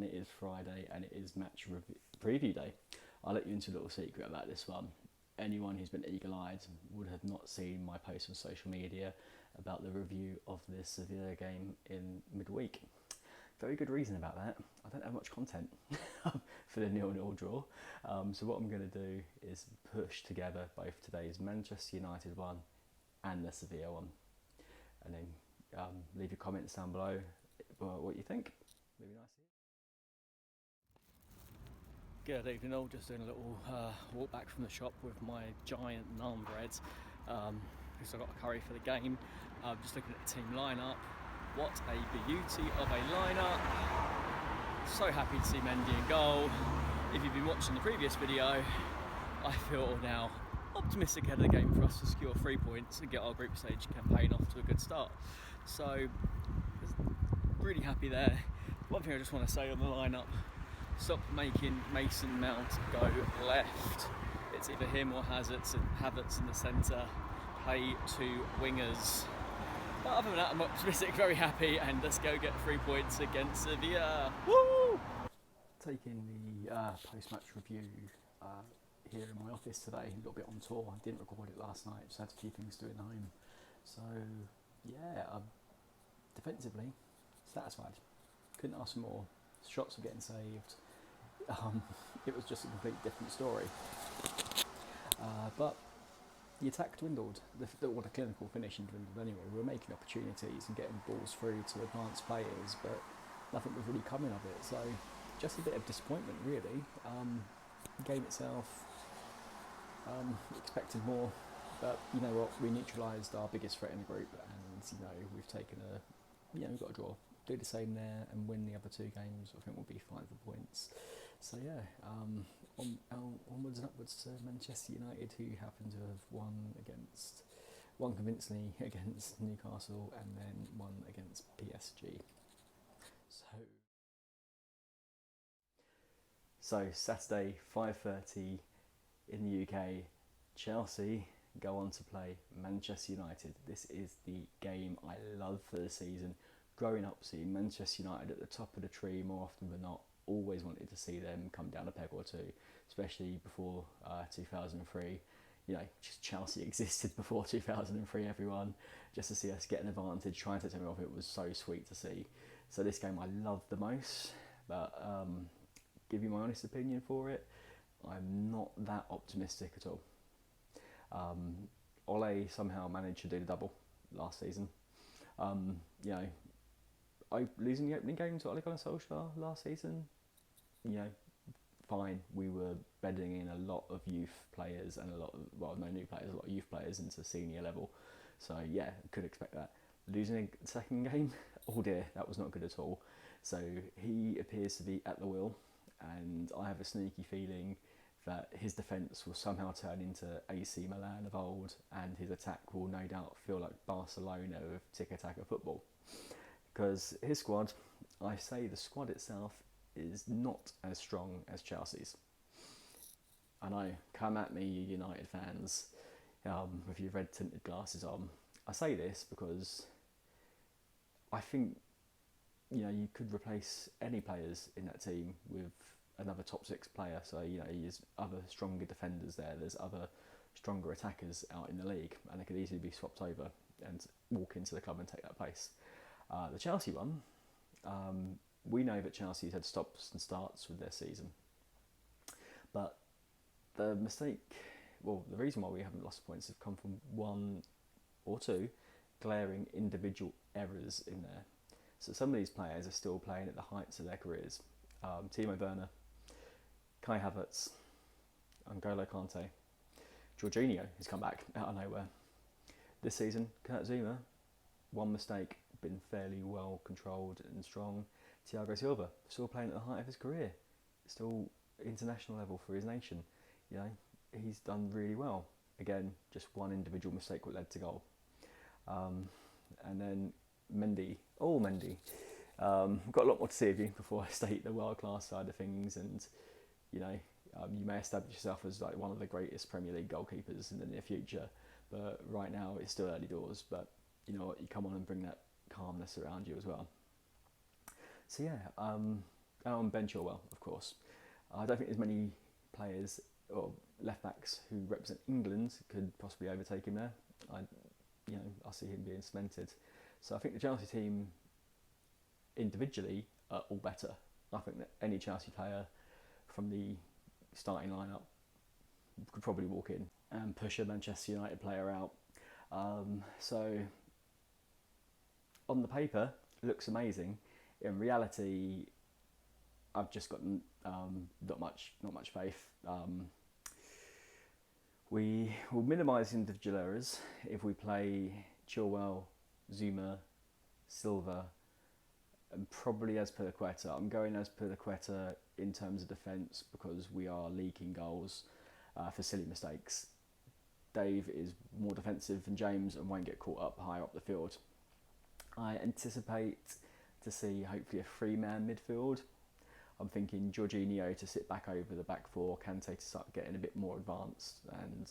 everyone, it is Friday and it is preview day. I'll let you into a little secret about this one. Anyone who's been eagle-eyed would have not seen my post on social media about the review of the Sevilla game in midweek. Very good reason about that. I don't have much content for the 0-0 draw. So what I'm going to do is push together both today's Manchester United one and the Sevilla one. And then leave your comments down below what you think. Really nice to hear. Good evening all, just doing a little walk back from the shop with my giant naan bread because I've got a curry for the game. Just looking at the team lineup. What a beauty of a lineup. So happy to see Mendy in goal. If you've been watching the previous video, I feel now optimistic ahead of the game for us to secure 3 points and get our group stage campaign off to a good start. So, really happy there. One thing I just want to say on the lineup, stop making Mason Mount go left. It's either him or Havertz in the centre. Play two wingers. But other than that, I'm optimistic, very happy, and let's go get 3 points against Sevilla. Woo! Taking the post-match review here in my office today, a little bit on tour. I didn't record it last night, just had a few things to do at home. So, yeah, defensively, satisfied. Couldn't ask for more. Shots were getting saved. It was just a completely different story. But the attack dwindled, the clinical finishing dwindled anyway. We were making opportunities and getting balls through to advanced players, but nothing was really coming of it. So just a bit of disappointment, really. The game itself, expected more, but you know what? We neutralised our biggest threat in the group, and you know we've taken we've got a draw. Do the same there and win the other 2 games. I think we'll be fine for points. So yeah, onwards and upwards to Manchester United, who happen to have won convincingly against Newcastle and then won against PSG. So Saturday, 5:30 in the UK, Chelsea go on to play Manchester United. This is the game I love for the season. Growing up, seeing Manchester United at the top of the tree more often than not, always wanted to see them come down a peg or two, especially before 2003. You know, just Chelsea existed before 2003, everyone. Just to see us get an advantage, trying to take me off, it was so sweet to see. So this game I love the most, but give you my honest opinion for it, I'm not that optimistic at all. Ole somehow managed to do the double last season. You know, losing the opening game to Ole Gunnar Solskjaer last season, you know, fine. We were bedding in a lot of youth players and a lot of youth players into senior level. So yeah, could expect that. Losing the second game, oh dear, that was not good at all. So he appears to be at the wheel, and I have a sneaky feeling that his defence will somehow turn into AC Milan of old, and his attack will no doubt feel like Barcelona of tiki-taka football. Because his squad, I say the squad itself is not as strong as Chelsea's. I know, come at me, you United fans, with your red tinted glasses on. I say this because I think, you know, you could replace any players in that team with another top 6 player. So, you know, there's other stronger defenders there, there's other stronger attackers out in the league, and they could easily be swapped over and walk into the club and take that place. The Chelsea one, we know that Chelsea's had stops and starts with their season, but the reason why we haven't lost points have come from 1 or 2 glaring individual errors in there. So some of these players are still playing at the heights of their careers. Timo Werner, Kai Havertz, N'Golo Kante, Jorginho has come back out of nowhere. This season, Kurt Zouma, one mistake, been fairly well controlled and strong. Thiago Silva, still playing at the height of his career, still international level for his nation. You know, he's done really well. Again, just one individual mistake what led to goal. And then Mendy. I've got a lot more to say of you before I state the world-class side of things, and you know, you may establish yourself as like one of the greatest Premier League goalkeepers in the near future, but right now it's still early doors. But you know what, you come on and bring that calmness around you as well. So yeah, Ben Chilwell, of course. I don't think there's many players or left backs who represent England could possibly overtake him there. I see him being cemented. So I think the Chelsea team individually are all better. I think that any Chelsea player from the starting lineup could probably walk in and push a Manchester United player out. So on the paper, it looks amazing. In reality, I've just got not much faith. We will minimise individual errors if we play Chilwell, Zuma, Silva, and probably Azpilicueta. I'm going Azpilicueta in terms of defence because we are leaking goals for silly mistakes. Dave is more defensive than James and won't get caught up higher up the field. I anticipate to see hopefully a 3-man midfield. I'm thinking Jorginho to sit back over the back four, Kante to start getting a bit more advanced and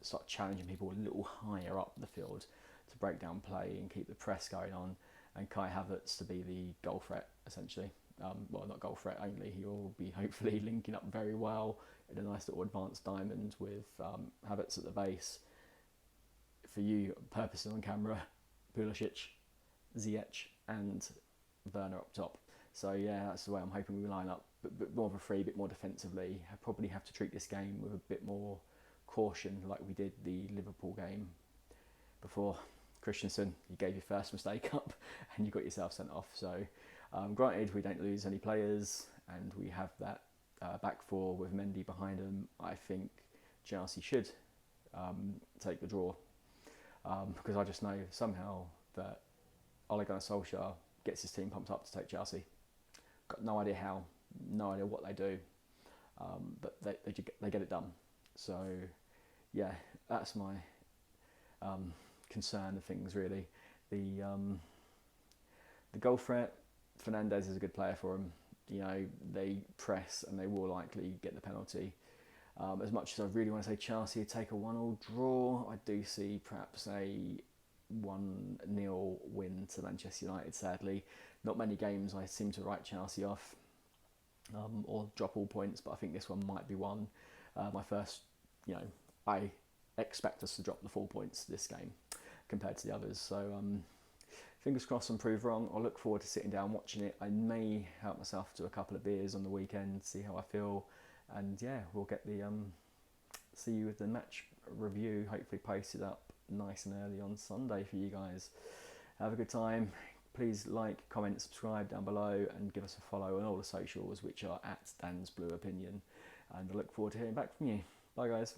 start challenging people a little higher up the field to break down play and keep the press going on, and Kai Havertz to be the goal threat essentially. Well, not goal threat only, he will be hopefully linking up very well in a nice little advanced diamond with Havertz at the base. For you, purposes on camera, Pulisic, Ziyech and Werner up top. So yeah, that's the way I'm hoping we line up. But more of a free, a bit more defensively. I probably have to treat this game with a bit more caution, like we did the Liverpool game before. Christensen, you gave your first mistake up and you got yourself sent off. So granted, we don't lose any players and we have that back four with Mendy behind them. I think Chelsea should take the draw because I just know somehow that Ole Gunnar Solskjaer gets his team pumped up to take Chelsea. Got no idea how, no idea what they do, but they get it done. So yeah, that's my concern of things really. The goal threat, Fernandes is a good player for them. You know, they press and they will likely get the penalty. As much as I really want to say Chelsea take a 1-1 draw, I do see perhaps a 1-0 win to Manchester United, sadly. Not many games I seem to write Chelsea off or drop all points, but I think this one might be one. My first, I expect us to drop the 4 points this game compared to the others. So fingers crossed and prove wrong. I'll look forward to sitting down watching it. I may help myself to a couple of beers on the weekend, see how I feel. And yeah, we'll get the see you with the match review, hopefully posted up nice and early on Sunday for you guys. Have a good time. Please like, comment, subscribe down below and give us a follow on all the socials, which are at Dan's Blue Opinion. And I look forward to hearing back from you. Bye guys.